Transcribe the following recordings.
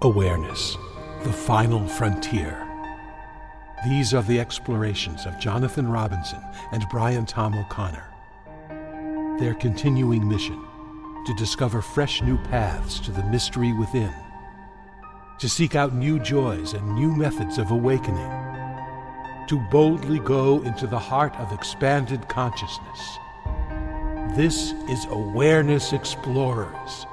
Awareness, the final frontier. These are the explorations of Jonathan Robinson and Brian Tom O'Connor. Their continuing mission, to discover fresh new paths to the mystery within, to seek out new joys and new methods of awakening, to boldly go into the heart of expanded consciousness. This is Awareness Explorers.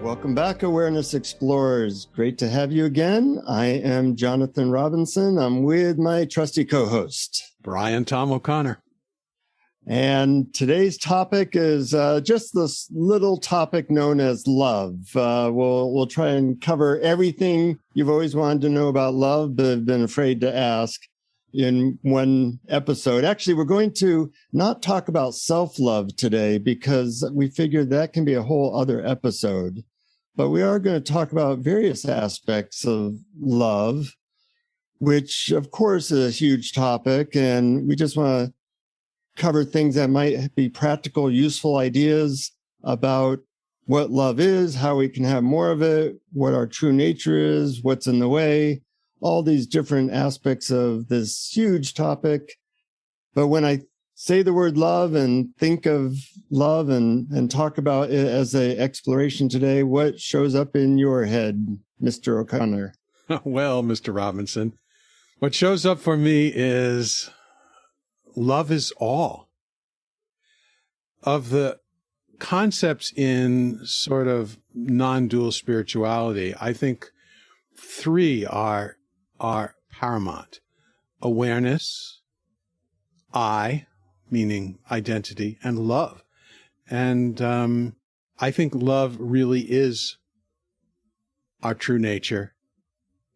Welcome back, Awareness Explorers. Great to have you again. I am Jonathan Robinson. I'm with my trusty co-host, Brian Tom O'Connor. And today's topic is just this little topic known as love. We'll try and cover everything you've always wanted to know about love, but have been afraid to ask in one episode. Actually, we're going to not talk about self-love today because we figured that can be a whole other episode. But we are going to talk about various aspects of love, which, of course, is a huge topic. And we just want to cover things that might be practical, useful ideas about what love is, how we can have more of it, what our true nature is, what's in the way, all these different aspects of this huge topic. But when I say the word love and think of love and talk about it as an exploration today, what shows up in your head, Mr. O'Connor? Well, Mr. Robinson, what shows up for me is love is all. Of the concepts in sort of non-dual spirituality, I think three are paramount. Awareness, I, meaning identity, and love. And I think love really is our true nature.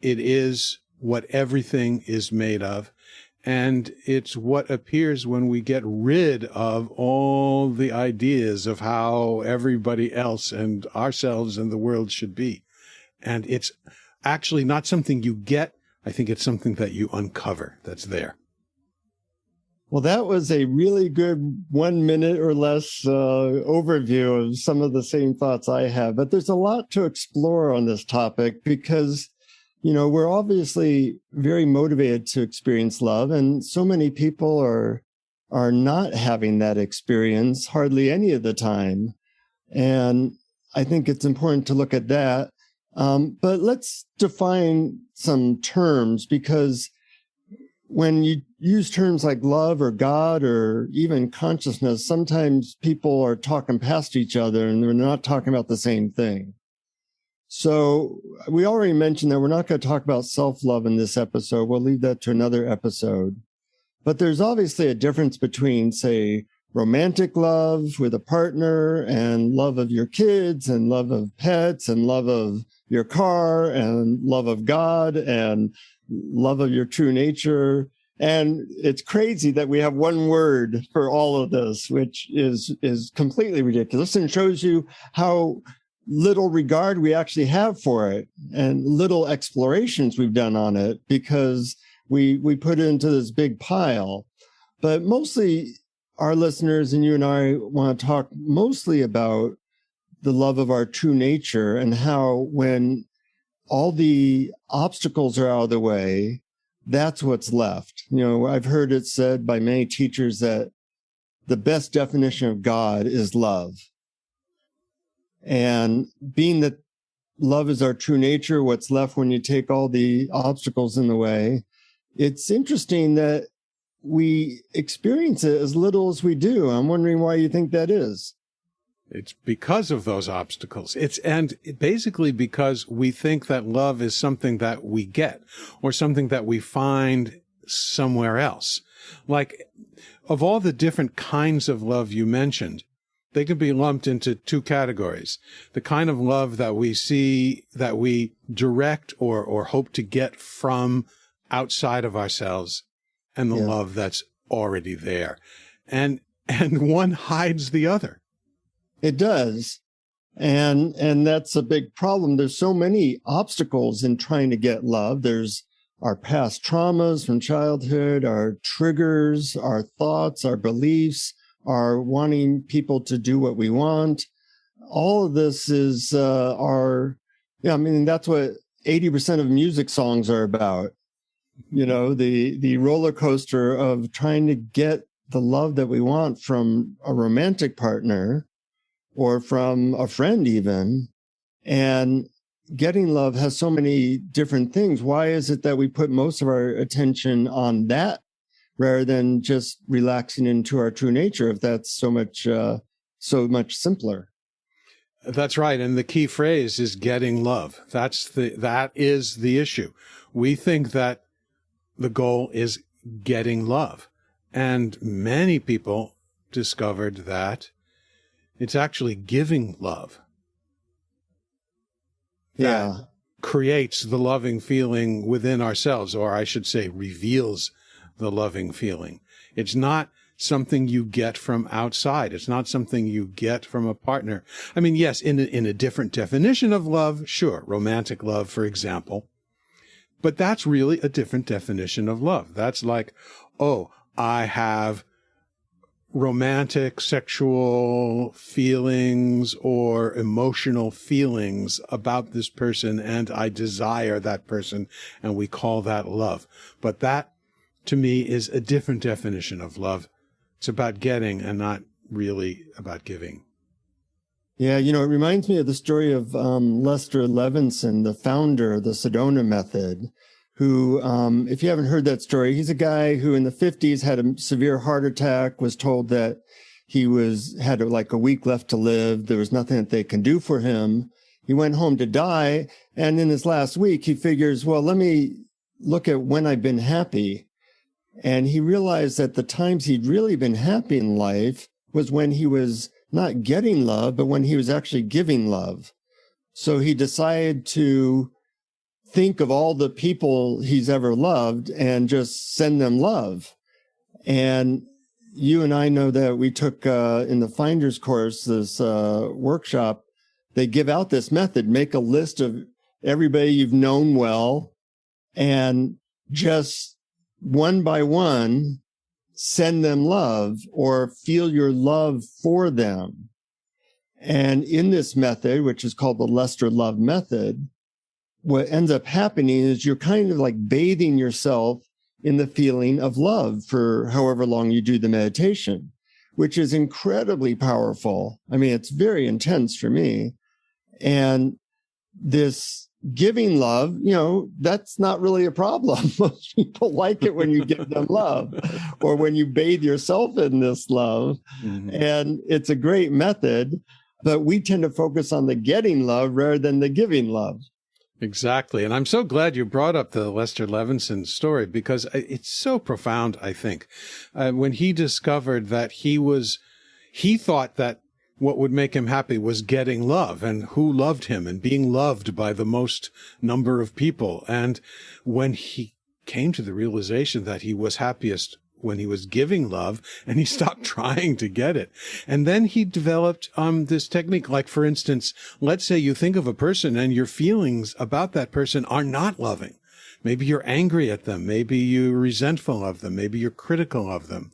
It is what everything is made of. And it's what appears when we get rid of all the ideas of how everybody else and ourselves and the world should be. And it's actually not something you get. I think it's something that you uncover that's there. Well, that was a really good 1 minute or less overview of some of the same thoughts I have. But there's a lot to explore on this topic because, you know, we're obviously very motivated to experience love. And so many people are not having that experience hardly any of the time. And I think it's important to look at that. But let's define some terms, because when you use terms like love or God or even consciousness, sometimes people are talking past each other and they're not talking about the same thing. So we already mentioned that we're not going to talk about self-love in this episode. We'll leave that to another episode. But there's obviously a difference between, say, romantic love with a partner and love of your kids and love of pets and love of your car and love of God and love of your true nature. And it's crazy that we have one word for all of this, which is completely ridiculous and shows you how little regard we actually have for it and little explorations we've done on it because we put it into this big pile. But mostly our listeners and you and I want to talk mostly about the love of our true nature and how when all the obstacles are out of the way, that's what's left. You know, I've heard it said by many teachers that the best definition of God is love. And being that love is our true nature, what's left when you take all the obstacles in the way, it's interesting that we experience it as little as we do. I'm wondering why you think that is. It's because of those obstacles. And basically because we think that love is something that we get or something that we find somewhere else. Like, of all the different kinds of love you mentioned, they can be lumped into two categories. The kind of love that we see, that we direct or hope to get from outside of ourselves, and the love that's already there. And one hides the other. It does. And that's a big problem. There's so many obstacles in trying to get love. There's our past traumas from childhood, our triggers, our thoughts, our beliefs, our wanting people to do what we want. All of this is that's what 80% of music songs are about. The roller coaster of trying to get the love that we want from a romantic partner or from a friend even. And getting love has so many different things. Why is it that we put most of our attention on that rather than just relaxing into our true nature, if that's so much simpler? That's right. And the key phrase is getting love. That is the issue. We think that the goal is getting love. And many people discovered that it's actually giving love. Yeah. That creates the loving feeling within ourselves, or I should say reveals the loving feeling. It's not something you get from outside. It's not something you get from a partner. I mean, yes, in a different definition of love, sure, romantic love, for example. But that's really a different definition of love. That's like, oh, I have romantic sexual feelings or emotional feelings about this person, and I desire that person, and we call that love. But that, to me, is a different definition of love. It's about getting and not really about giving. Yeah, it reminds me of the story of Lester Levinson, the founder of the Sedona method, who, if you haven't heard that story, he's a guy who in the 50s had a severe heart attack, was told that he had like a week left to live. There was nothing that they can do for him. He went home to die. And in his last week, he figures, well, let me look at when I've been happy. And he realized that the times he'd really been happy in life was when he was not getting love, but when he was actually giving love. So he decided to think of all the people he's ever loved and just send them love. And you and I know that we took in the Finders course, this workshop, they give out this method, make a list of everybody you've known well, and just one by one, send them love or feel your love for them. And in this method, which is called the Lester Love Method, what ends up happening is you're kind of like bathing yourself in the feeling of love for however long you do the meditation, which is incredibly powerful. I mean, it's very intense for me. And this giving love, that's not really a problem. Most people like it when you give them love or when you bathe yourself in this love. Mm-hmm. And it's a great method, but we tend to focus on the getting love rather than the giving love. Exactly. And I'm so glad you brought up the Lester Levinson story because it's so profound, I think. When he discovered that he thought that what would make him happy was getting love and who loved him and being loved by the most number of people. And when he came to the realization that he was happiest when he was giving love, and he stopped trying to get it. And then he developed this technique. Like, for instance, let's say you think of a person and your feelings about that person are not loving. Maybe you're angry at them. Maybe you're resentful of them. Maybe you're critical of them.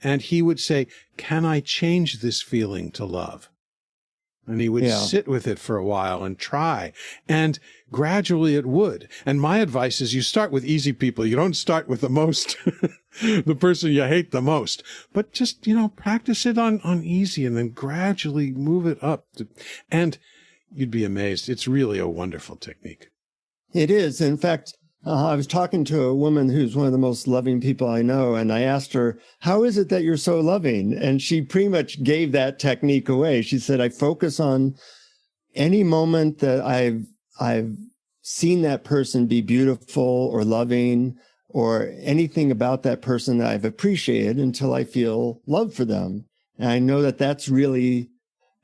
And he would say, can I change this feeling to love? And he would sit with it for a while and try. And gradually it would. And my advice is you start with easy people. You don't start with the most, the person you hate the most. But just, practice it on easy and then gradually move it up. And you'd be amazed. It's really a wonderful technique. It is. In fact, I was talking to a woman who's one of the most loving people I know, and I asked her, how is it that you're so loving? And she pretty much gave that technique away. She said, I focus on any moment that I've seen that person be beautiful or loving or anything about that person that I've appreciated until I feel love for them. And I know that that's really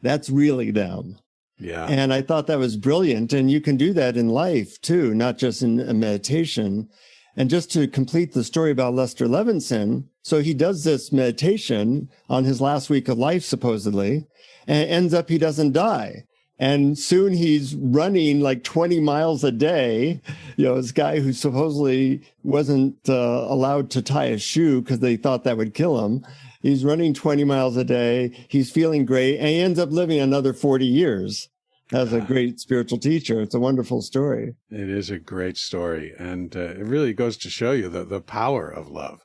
them. Yeah. And I thought that was brilliant. And you can do that in life too, not just in a meditation. And just to complete the story about Lester Levinson, so he does this meditation on his last week of life, supposedly, and it ends up he doesn't die. And soon he's running like 20 miles a day. This guy who supposedly wasn't allowed to tie a shoe because they thought that would kill him. He's running 20 miles a day. He's feeling great. And he ends up living another 40 years as a great spiritual teacher. It's a wonderful story. It is a great story. And it really goes to show you the power of love.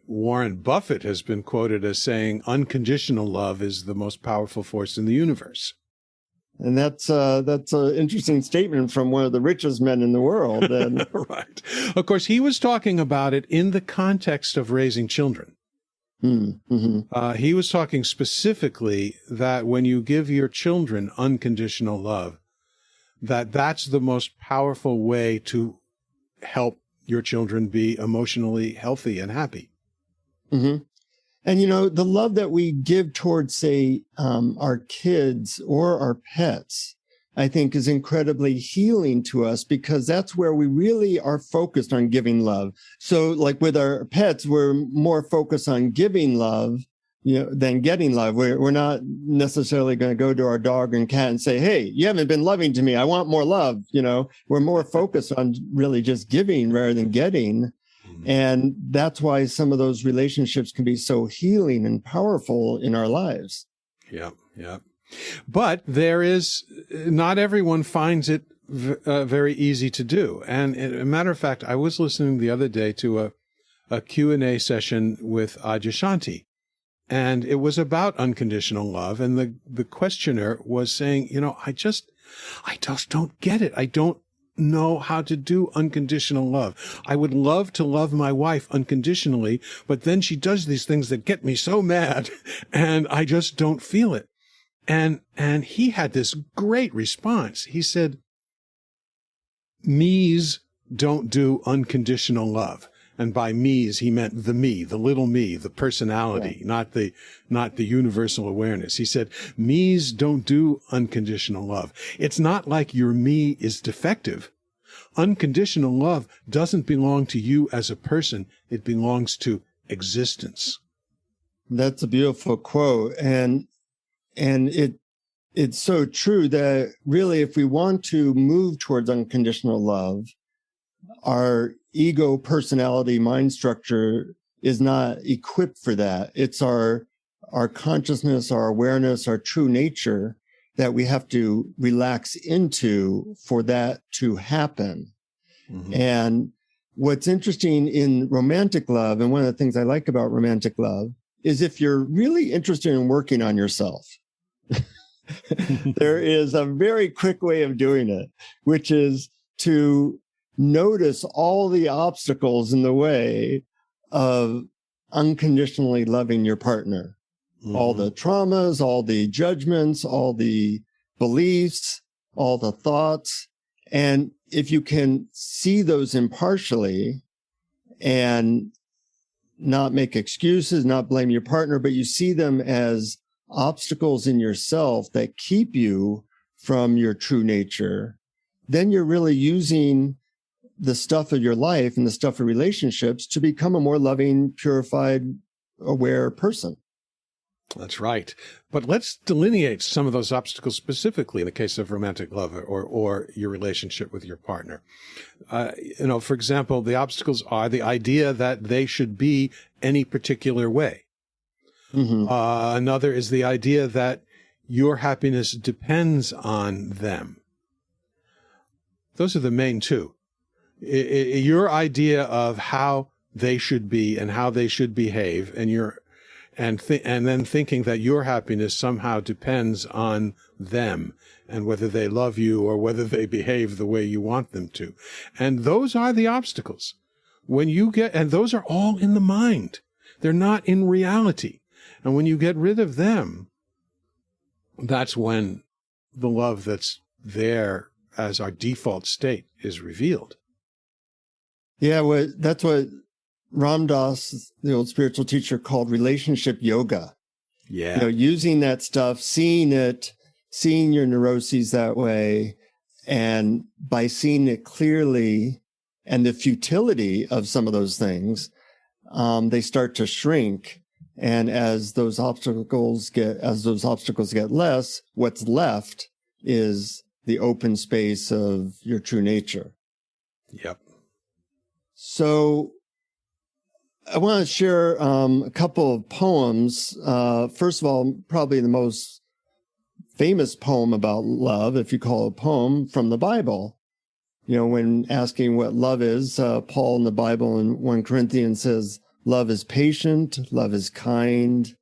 Warren Buffett has been quoted as saying, unconditional love is the most powerful force in the universe. And that's an interesting statement from one of the richest men in the world. And right. Of course, he was talking about it in the context of raising children. Mm-hmm. He was talking specifically that when you give your children unconditional love, that's the most powerful way to help your children be emotionally healthy and happy. Mm-hmm. And, the love that we give towards, say, our kids or our pets, I think is incredibly healing to us because that's where we really are focused on giving love. So like with our pets, we're more focused on giving love, than getting love. We're not necessarily going to go to our dog and cat and say, hey, you haven't been loving to me. I want more love. We're more focused on really just giving rather than getting. And that's why some of those relationships can be so healing and powerful in our lives. Yeah, yeah. But not everyone finds it very easy to do. And as a matter of fact, I was listening the other day to a Q&A session with Adyashanti, and it was about unconditional love. And the questioner was saying, I just don't get it. I don't know how to do unconditional love. I would love to love my wife unconditionally, but then she does these things that get me so mad and I just don't feel it. And he had this great response. He said, me's don't do unconditional love. And by me's, he meant the me, the little me, the personality, not the universal awareness. He said, me's don't do unconditional love. It's not like your me is defective. Unconditional love doesn't belong to you as a person. It belongs to existence. That's a beautiful quote. And it's so true that really, if we want to move towards unconditional love, our ego, personality, mind structure is not equipped for that. It's our consciousness, our awareness, our true nature that we have to relax into for that to happen. Mm-hmm. And what's interesting in romantic love, and one of the things I like about romantic love, is if you're really interested in working on yourself, there is a very quick way of doing it, which is to notice all the obstacles in the way of unconditionally loving your partner. Mm-hmm. All the traumas, all the judgments, all the beliefs, all the thoughts. And if you can see those impartially and not make excuses, not blame your partner, but you see them as obstacles in yourself that keep you from your true nature, then you're really using the stuff of your life and the stuff of relationships to become a more loving, purified, aware person. That's right. But let's delineate some of those obstacles specifically in the case of romantic love or your relationship with your partner. For example, the obstacles are the idea that they should be any particular way. Mm-hmm. Another is the idea that your happiness depends on them. Those are the main two. Your idea of how they should be and how they should behave, and then thinking that your happiness somehow depends on them and whether they love you or whether they behave the way you want them to. And those are the obstacles. And those are all in the mind. They're not in reality. And when you get rid of them, that's when the love that's there as our default state is revealed. Yeah, that's what Ram Dass, the old spiritual teacher, called relationship yoga. Yeah. Using that stuff, seeing your neuroses that way, and by seeing it clearly and the futility of some of those things, they start to shrink. And as those obstacles get less, what's left is the open space of your true nature. Yep. So I want to share a couple of poems. First of all, probably the most famous poem about love, if you call it a poem, from the Bible. You know, when asking what love is, Paul in the Bible in 1 Corinthians says, love is patient, love is kind.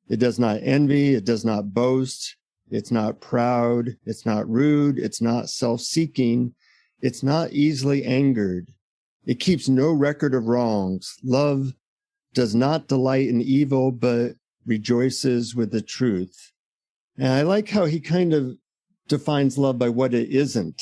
It does not envy, it does not boast, it's not proud, it's not rude, it's not self-seeking, it's not easily angered. It keeps no record of wrongs. Love does not delight in evil, but rejoices with the truth. And I like how he kind of defines love by what it isn't.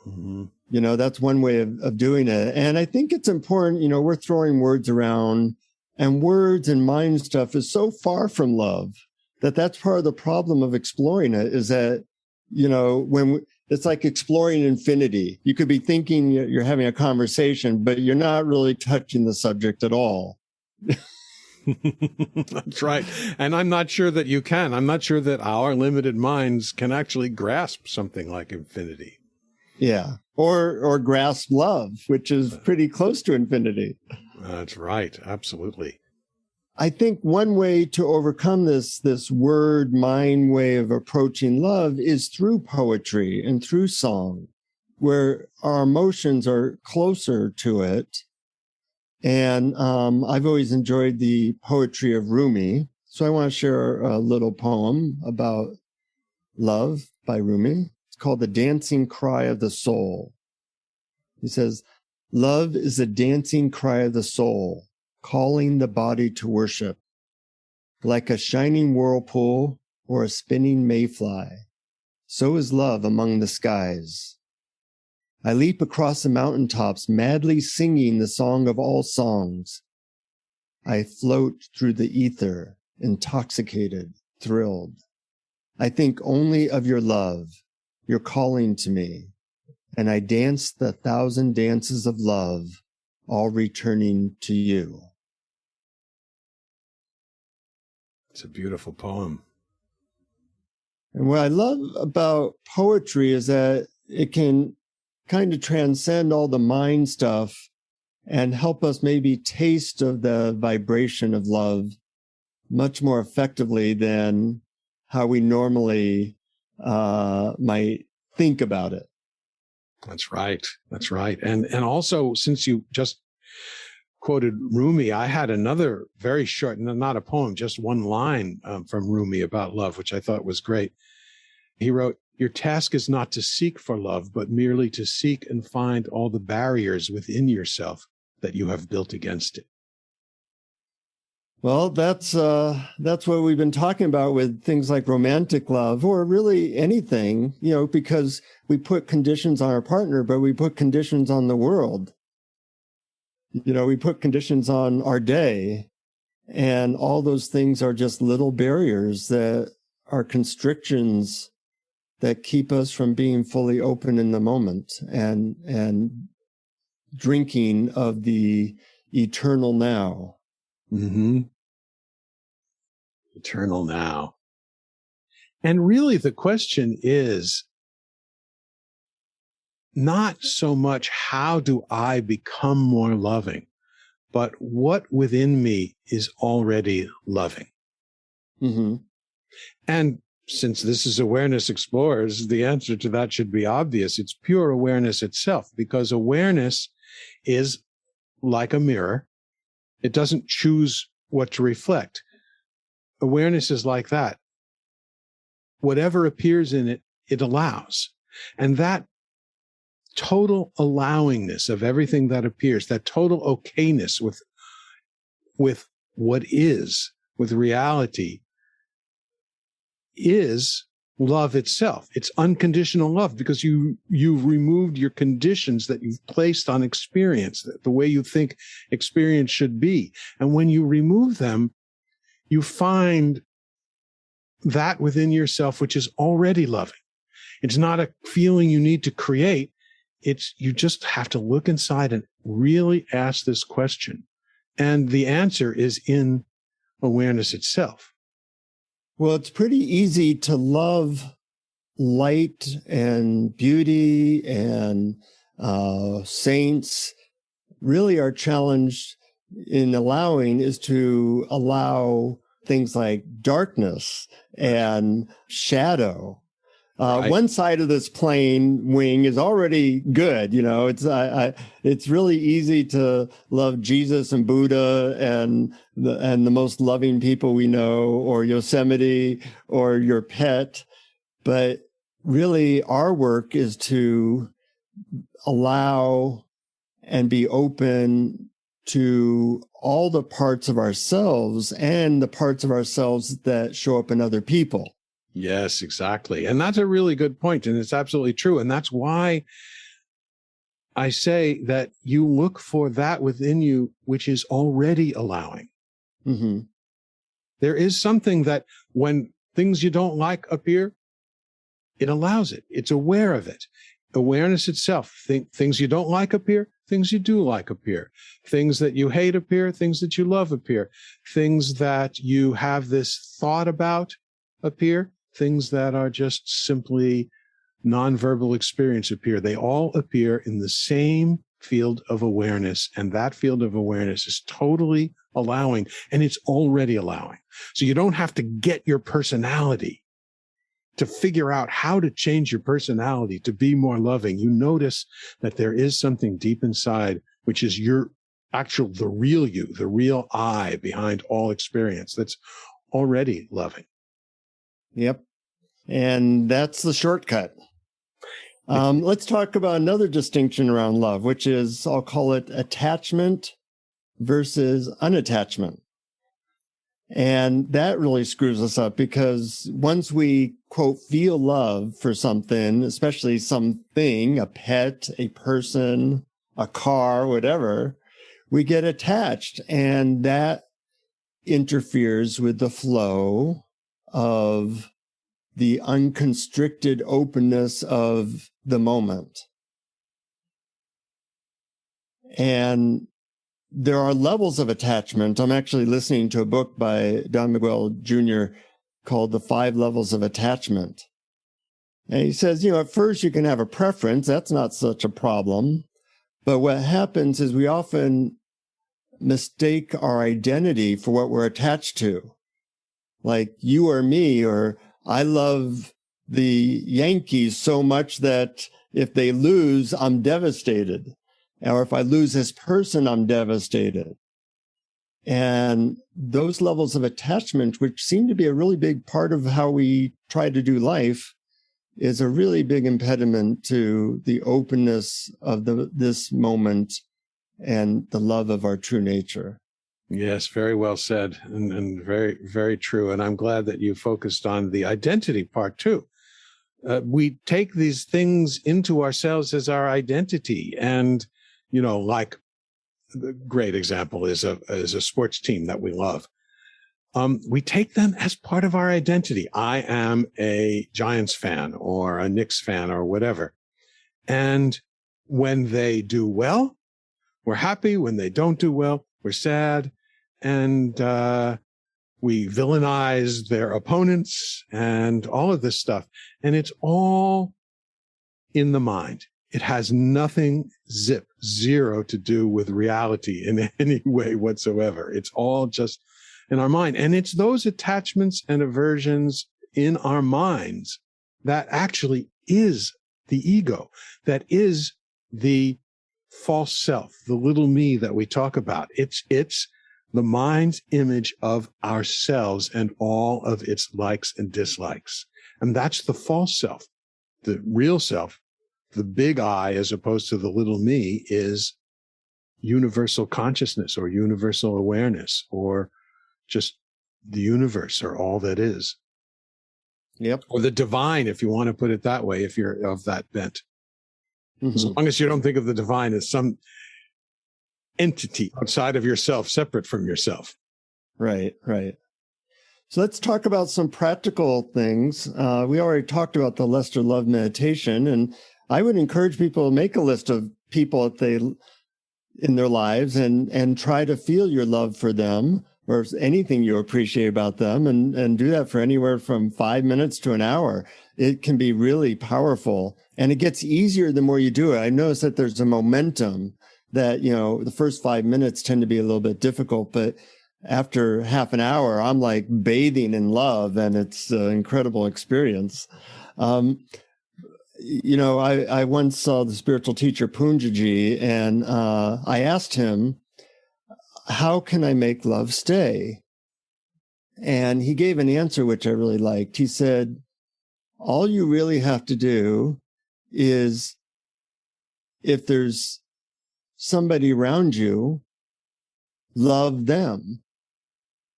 Mm-hmm. You know, that's one way of doing it. And I think it's important, you know, we're throwing words around, and words and mind stuff is so far from love that that's part of the problem of exploring it, is that, you know, it's like exploring infinity. You could be thinking you're having a conversation, but you're not really touching the subject at all. That's right. And I'm not sure that you can. I'm not sure that our limited minds can actually grasp something like infinity. Yeah. Or grasp love, which is pretty close to infinity. That's right. Absolutely. I think one way to overcome this word mind way of approaching love is through poetry and through song, where our emotions are closer to it. And I've always enjoyed the poetry of Rumi. So I want to share a little poem about love by Rumi. It's called The Dancing Cry of the Soul. He says, love is a dancing cry of the soul, calling the body to worship. Like a shining whirlpool or a spinning mayfly, so is love among the skies. I leap across the mountaintops, madly singing the song of all songs. I float through the ether, intoxicated, thrilled. I think only of your love, your calling to me, and I dance the 1,000 dances of love, all returning to you. It's a beautiful poem. And what I love about poetry is that it can kind of transcend all the mind stuff and help us maybe taste of the vibration of love much more effectively than how we normally might think about it. That's right. That's right. And also, since you just quoted Rumi, I had another very short, not a poem, just one line from Rumi about love, which I thought was great. He wrote, your task is not to seek for love, but merely to seek and find all the barriers within yourself that you have built against it. Well, that's what we've been talking about with things like romantic love, or really anything, you know, because we put conditions on our partner, but we put conditions on the world. You know, we put conditions on our day, and all those things are just little barriers that are constrictions that keep us from being fully open in the moment and drinking of the eternal now. Mm-hmm. Eternal now. And really the question is not so much how do I become more loving, but what within me is already loving. Mm-hmm. And since this is Awareness Explorers, the answer to that should be obvious. It's pure awareness itself, because awareness is like a mirror. It doesn't choose what to reflect. Awareness is like that. Whatever appears in it, it allows. And that total allowingness of everything that appears, that total okayness with what is, with reality, is love itself. It's unconditional love, because you've removed your conditions that you've placed on experience, the way you think experience should be. And when you remove them, you find that within yourself which is already loving. It's not a feeling you need to create. You just have to look inside and really ask this question. And the answer is in awareness itself. Well, it's pretty easy to love light and beauty and saints. Really, our challenge in allowing is to allow things like darkness and shadow. Right. One side of this plane wing is already good. It's really easy to love Jesus and Buddha and the most loving people we know, or Yosemite or your pet. But really, our work is to allow and be open to all the parts of ourselves and the parts of ourselves that show up in other people. Yes, exactly. And that's a really good point. And it's absolutely true. And that's why I say that you look for that within you, which is already allowing. Mm-hmm. There is something that when things you don't like appear, it allows it. It's aware of it. Awareness itself. Things you don't like appear, things you do like appear. Things that you hate appear, things that you love appear. Things that you have this thought about appear. Things that are just simply nonverbal experience appear. They all appear in the same field of awareness, and that field of awareness is totally allowing, and it's already allowing. So you don't have to get your personality to figure out how to change your personality to be more loving. You notice that there is something deep inside, which is the real you, the real I behind all experience that's already loving. Yep. And that's the shortcut. Let's talk about another distinction around love, which is, I'll call it attachment versus unattachment. And that really screws us up, because once we, quote, feel love for something, especially something, a pet, a person, a car, whatever, we get attached, and that interferes with the flow of the unconstricted openness of the moment. And there are levels of attachment. I'm actually listening to a book by Don Miguel Jr. called The 5 Levels of Attachment. And he says, at first you can have a preference. That's not such a problem. But what happens is we often mistake our identity for what we're attached to. Like you or me, or I love the Yankees so much that if they lose, I'm devastated. Or if I lose this person, I'm devastated. And those levels of attachment, which seem to be a really big part of how we try to do life, is a really big impediment to the openness of this moment and the love of our true nature. Yes, very well said, and very, very true. And I'm glad that you focused on the identity part too. We take these things into ourselves as our identity, and like the great example is a sports team that we love. We take them as part of our identity. I am a Giants fan or a Knicks fan or whatever. And when they do well, we're happy. When they don't do well, we're sad. And we villainize their opponents and all of this stuff. And it's all in the mind. It has nothing, zero to do with reality in any way whatsoever. It's all just in our mind. And it's those attachments and aversions in our minds that actually is the ego, that is the false self, the little me that we talk about. It's the mind's image of ourselves and all of its likes and dislikes. And that's the false self. The real self, the big I, as opposed to the little me, is universal consciousness or universal awareness or just the universe or all that is. Yep. Or the divine, if you want to put it that way, if you're of that bent. Mm-hmm. As long as you don't think of the divine as some entity outside of yourself, separate from yourself. Right, right. So let's talk about some practical things. We already talked about the Lester Love meditation, and I would encourage people to make a list of people that they in their lives and try to feel your love for them, or anything you appreciate about them, and do that for anywhere from 5 minutes to an hour. It can be really powerful, and it gets easier the more you do it. I notice that there's a momentum that, the first 5 minutes tend to be a little bit difficult, but after half an hour, I'm like bathing in love, and it's an incredible experience. I once saw the spiritual teacher Poonjaji, and I asked him, how can I make love stay? And he gave an answer which I really liked. He said, all you really have to do is, if there's somebody around you, love them.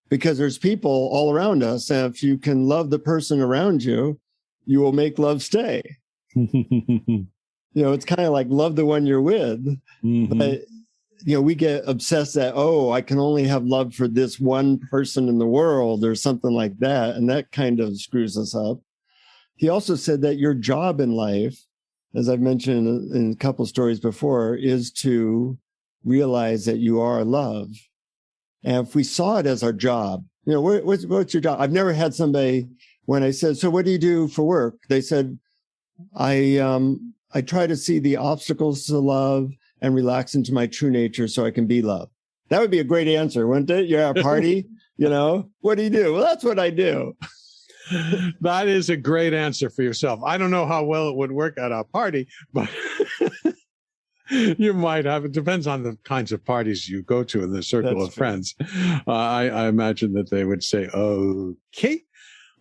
Because there's people all around us, and if you can love the person around you, you will make love stay. It's kind of like love the one you're with. Mm-hmm. But we get obsessed that, I can only have love for this one person in the world or something like that. And that kind of screws us up. He also said that your job in life, as I've mentioned in a couple of stories before, is to realize that you are love. And if we saw it as our job, what's your job? I've never had somebody, when I said, so what do you do for work? They said, I try to see the obstacles to love and relax into my true nature so I can be love. That would be a great answer, wouldn't it? You're at a party, what do you do? Well, that's what I do. That is a great answer for yourself. I don't know how well it would work at a party, but you might have. It depends on the kinds of parties you go to in the circle of friends. I imagine that they would say, okay,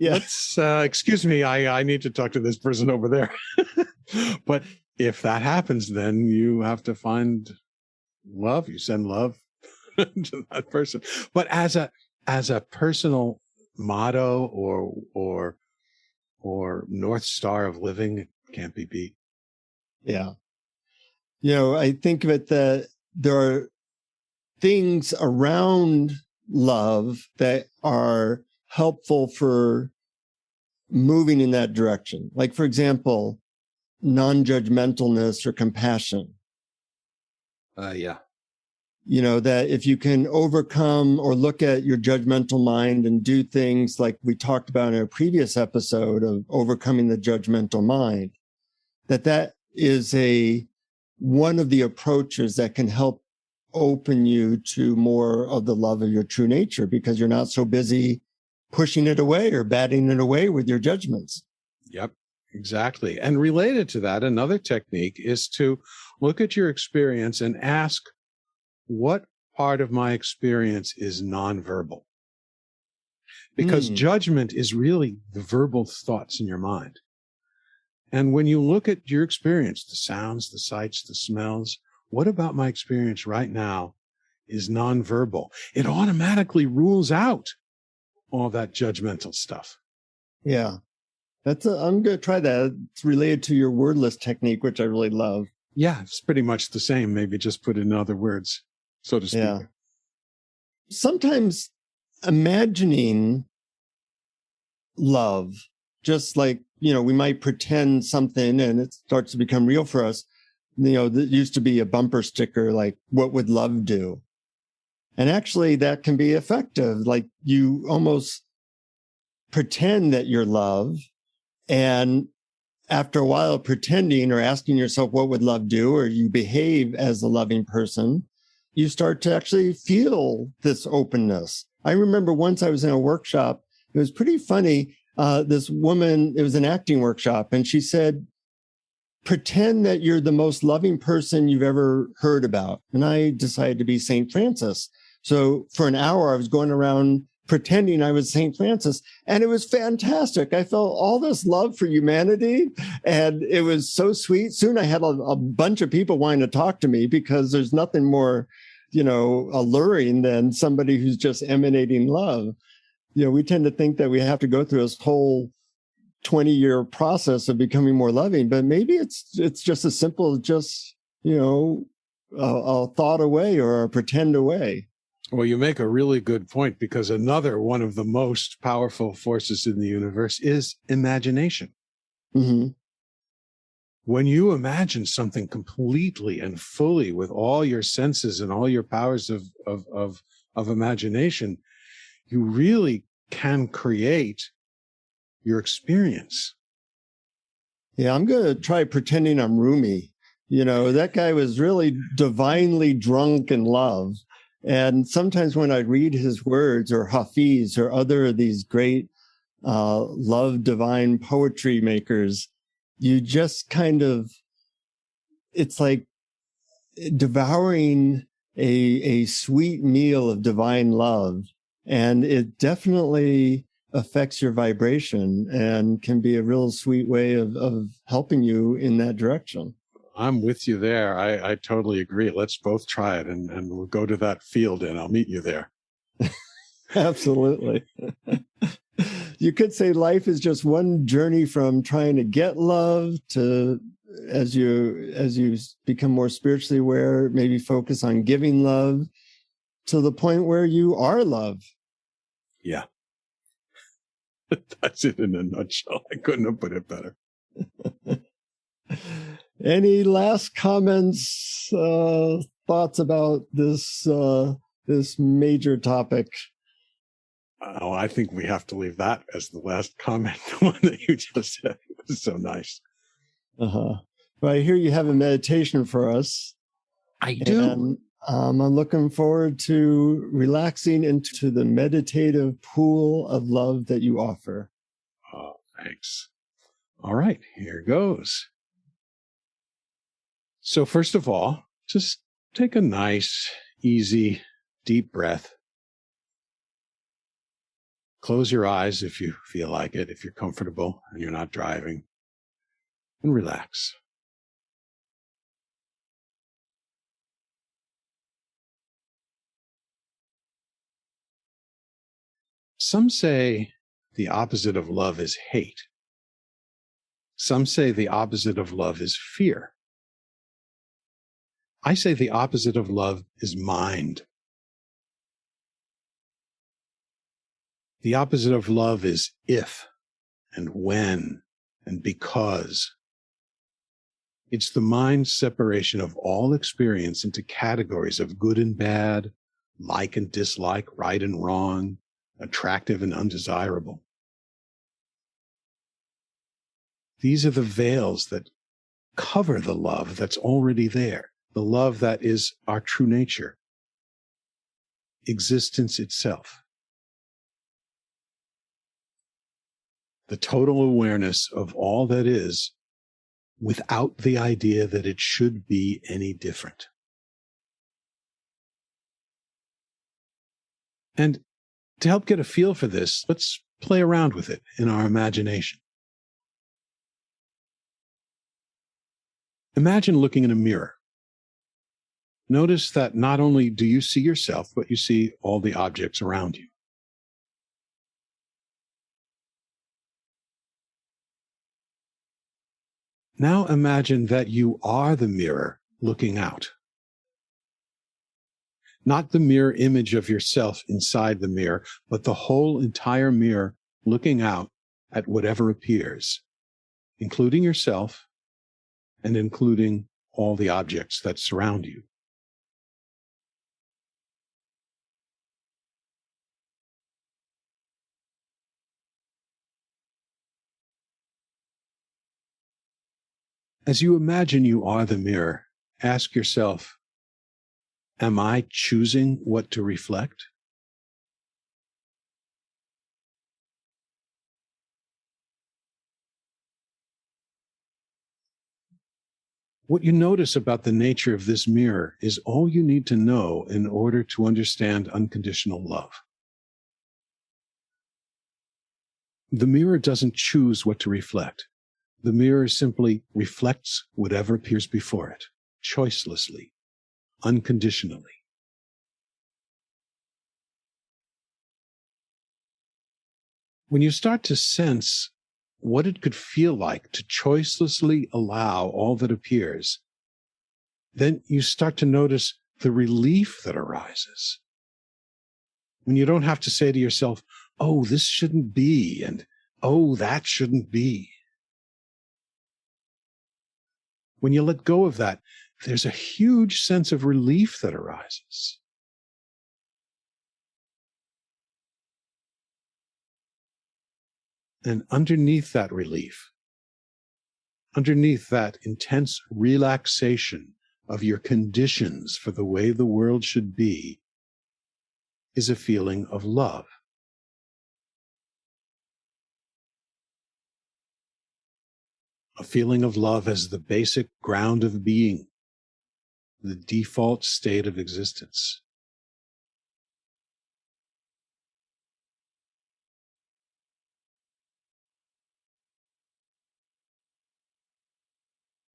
let's, excuse me, I need to talk to this person over there. But if that happens, then you have to find love. You send love to that person. But as a personal motto or North Star of living, it can't be beat. Yeah. I think of it that there are things around love that are helpful for moving in that direction. Like, for example, non-judgmentalness or compassion. That if you can overcome or look at your judgmental mind and do things like we talked about in a previous episode of overcoming the judgmental mind, that is one of the approaches that can help open you to more of the love of your true nature, because you're not so busy pushing it away or batting it away with your judgments. Yep. Exactly. And related to that, another technique is to look at your experience and ask, what part of my experience is nonverbal? Because judgment is really the verbal thoughts in your mind. And when you look at your experience, the sounds, the sights, the smells, what about my experience right now is nonverbal? It automatically rules out all that judgmental stuff. Yeah. I'm going to try that. It's related to your wordless technique, which I really love. Yeah, it's pretty much the same. Maybe just put in other words, so to speak. Yeah. Sometimes imagining love, just like, we might pretend something and it starts to become real for us. There used to be a bumper sticker, like, what would love do? And actually that can be effective. Like, you almost pretend that you're love. And after a while of pretending or asking yourself, what would love do? Or you behave as a loving person, you start to actually feel this openness. I remember once I was in a workshop, it was pretty funny. This woman, it was an acting workshop, and she said, pretend that you're the most loving person you've ever heard about. And I decided to be St. Francis. So for an hour, I was going around pretending I was St. Francis. And it was fantastic. I felt all this love for humanity, and it was so sweet. Soon I had a bunch of people wanting to talk to me, because there's nothing more, alluring than somebody who's just emanating love. We tend to think that we have to go through this whole 20-year process of becoming more loving, but maybe it's just as simple as just, a thought away or a pretend away. Well, you make a really good point, because another one of the most powerful forces in the universe is imagination. Mm-hmm. When you imagine something completely and fully with all your senses and all your powers of imagination, you really can create your experience. Yeah, I'm going to try pretending I'm Rumi. That guy was really divinely drunk in love. And sometimes when I read his words, or Hafiz or other of these great love divine poetry makers, you just kind of, it's like devouring a sweet meal of divine love. And it definitely affects your vibration and can be a real sweet way of helping you in that direction. I'm with you there. I totally agree. Let's both try it, and we'll go to that field and I'll meet you there. Absolutely. You could say life is just one journey from trying to get love to, as you become more spiritually aware, maybe focus on giving love to the point where you are love. Yeah. That's it in a nutshell. I couldn't have put it better. Any last comments, thoughts about this major topic? Oh, I think we have to leave that as the last comment, the one that you just said. It was so nice. Well, I hear you have a meditation for us. I do. And I'm looking forward to relaxing into the meditative pool of love that you offer. Oh, thanks. All right, here goes. So first of all, just take a nice, easy, deep breath. Close your eyes if you feel like it, if you're comfortable and you're not driving, and relax. Some say the opposite of love is hate. Some say the opposite of love is fear. I say the opposite of love is mind. The opposite of love is if and when and because. It's the mind's separation of all experience into categories of good and bad, like and dislike, right and wrong, attractive and undesirable. These are the veils that cover the love that's already there, the love that is our true nature, existence itself. The total awareness of all that is without the idea that it should be any different. And to help get a feel for this, let's play around with it in our imagination. Imagine looking in a mirror. Notice that not only do you see yourself, but you see all the objects around you. Now imagine that you are the mirror looking out. Not the mirror image of yourself inside the mirror, but the whole entire mirror looking out at whatever appears, including yourself and including all the objects that surround you. As you imagine you are the mirror, ask yourself, am I choosing what to reflect? What you notice about the nature of this mirror is all you need to know in order to understand unconditional love. The mirror doesn't choose what to reflect. The mirror simply reflects whatever appears before it, choicelessly, unconditionally. When you start to sense what it could feel like to choicelessly allow all that appears, then you start to notice the relief that arises. When you don't have to say to yourself, oh, this shouldn't be, and oh, that shouldn't be. When you let go of that, there's a huge sense of relief that arises. And underneath that relief, underneath that intense relaxation of your conditions for the way the world should be, is a feeling of love. A feeling of love as the basic ground of being, the default state of existence.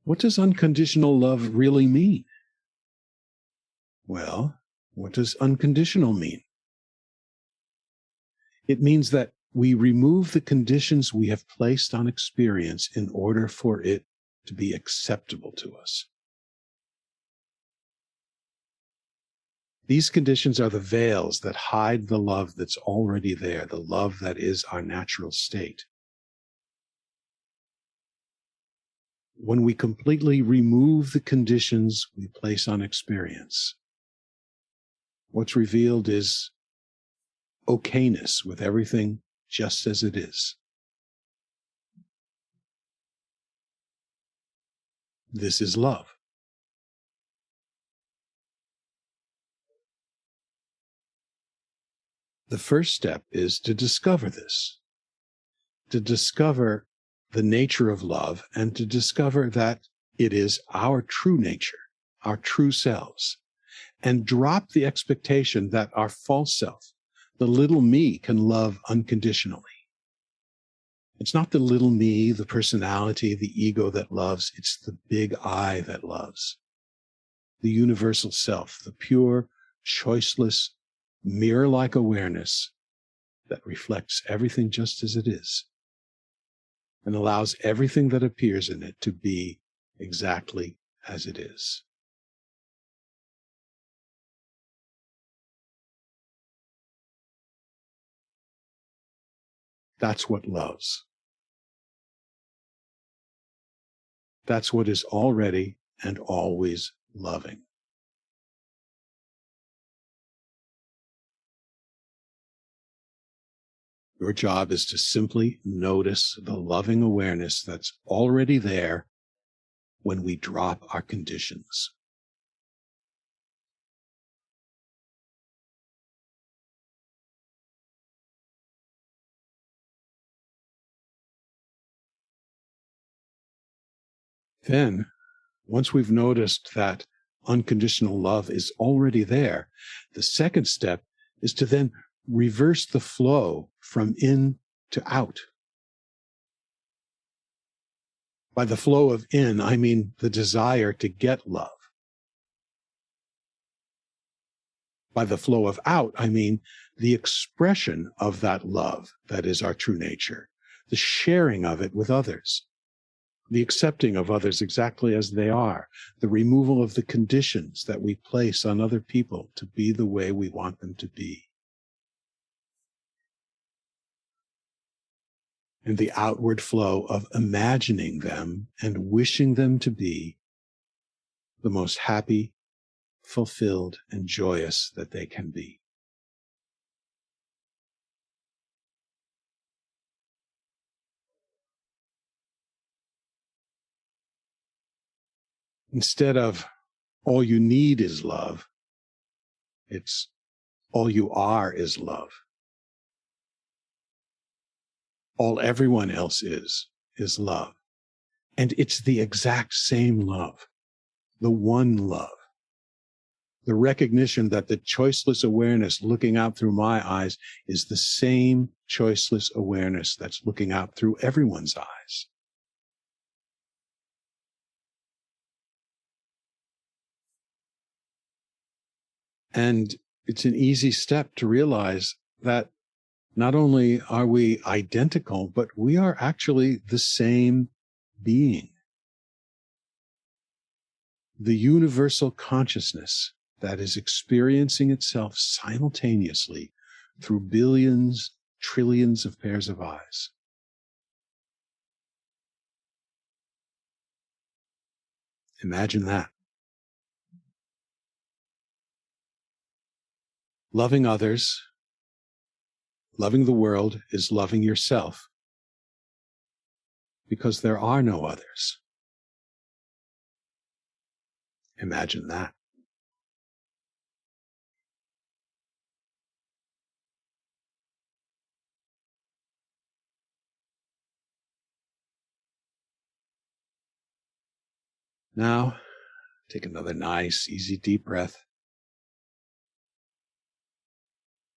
What does unconditional love really mean? Well, what does unconditional mean? It means that we remove the conditions we have placed on experience in order for it to be acceptable to us. These conditions are the veils that hide the love that's already there, the love that is our natural state. When we completely remove the conditions we place on experience, what's revealed is okayness with everything just as it is. This is love. The first step is to discover this, to discover the nature of love, and to discover that it is our true nature, our true selves, and drop the expectation that our false self, the little me, can love unconditionally. It's not the little me, the personality, the ego that loves. It's the big I that loves. The universal self, the pure, choiceless, mirror-like awareness that reflects everything just as it is and allows everything that appears in it to be exactly as it is. That's what loves. That's what is already and always loving. Your job is to simply notice the loving awareness that's already there when we drop our conditions. Then, once we've noticed that unconditional love is already there, the second step is to then reverse the flow from in to out. By the flow of in, I mean the desire to get love. By the flow of out, I mean the expression of that love that is our true nature, the sharing of it with others, the accepting of others exactly as they are, the removal of the conditions that we place on other people to be the way we want them to be, and the outward flow of imagining them and wishing them to be the most happy, fulfilled, and joyous that they can be. Instead of all you need is love, it's all you are is love. All everyone else is love. And it's the exact same love, the one love. The recognition that the choiceless awareness looking out through my eyes is the same choiceless awareness that's looking out through everyone's eyes. And it's an easy step to realize that not only are we identical, but we are actually the same being. The universal consciousness that is experiencing itself simultaneously through billions, trillions of pairs of eyes. Imagine that. Loving others, loving the world is loving yourself because there are no others. Imagine that. Now, take another nice, easy, deep breath.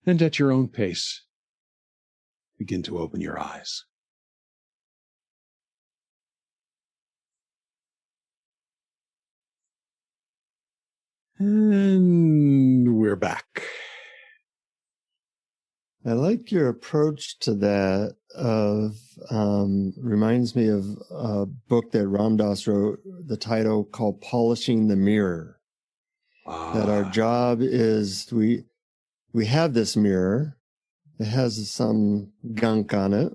And at your own pace, begin to open your eyes. And we're back. I like your approach to that. Reminds me of a book that Ram Dass wrote, the title called Polishing the Mirror. That our job is, we have this mirror. It has some gunk on it.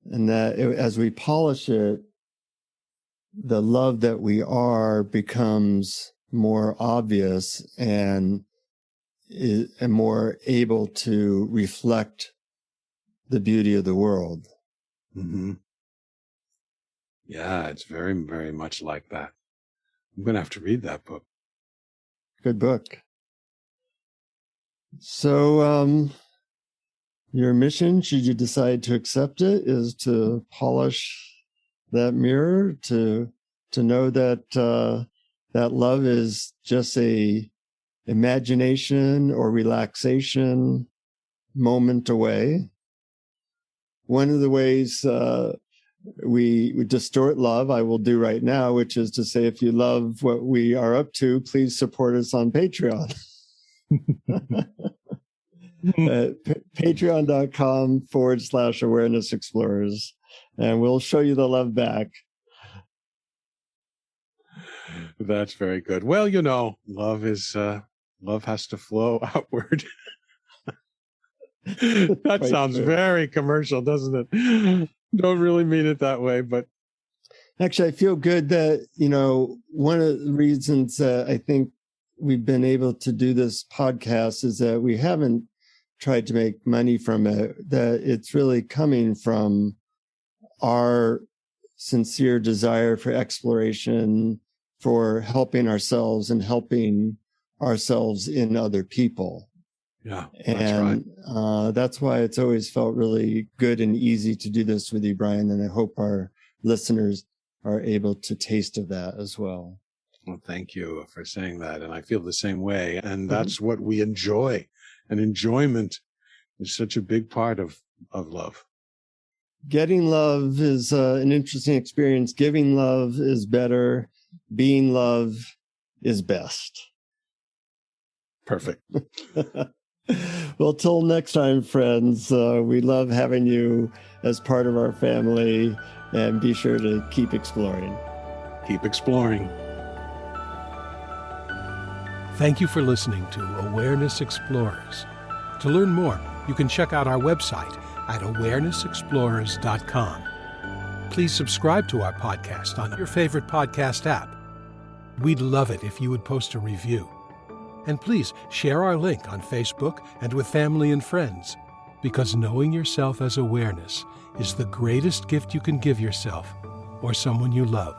And that as we polish it, the love that we are becomes more obvious and more able to reflect the beauty of the world. Mm-hmm. Yeah, it's very, very much like that. I'm going to have to read that book. Good book. So, your mission, should you decide to accept it, is to polish that mirror, to know that that love is just a imagination or relaxation moment away. One of the ways we distort love, I will do right now, which is to say, if you love what we are up to, please support us on Patreon. Patreon.com/awareness explorers, and we'll show you the love back. That's very good. Well, you know, love has to flow outward. That sounds very commercial, doesn't it? Don't really mean it that way, but actually, I feel good that, one of the reasons that I think we've been able to do this podcast is that we haven't tried to make money from it, that it's really coming from our sincere desire for exploration, for helping ourselves and helping ourselves in other people. Yeah, that's right. That's why it's always felt really good and easy to do this with you, Brian. And I hope our listeners are able to taste of that as well. Well, thank you for saying that. And I feel the same way. And that's what we enjoy. And enjoyment is such a big part of love. Getting love is an interesting experience. Giving love is better. Being love is best. Perfect. Well, till next time, friends, we love having you as part of our family, and be sure to keep exploring. Keep exploring. Thank you for listening to Awareness Explorers. To learn more, you can check out our website at awarenessexplorers.com. Please subscribe to our podcast on your favorite podcast app. We'd love it if you would post a review. And please share our link on Facebook and with family and friends, because knowing yourself as awareness is the greatest gift you can give yourself or someone you love.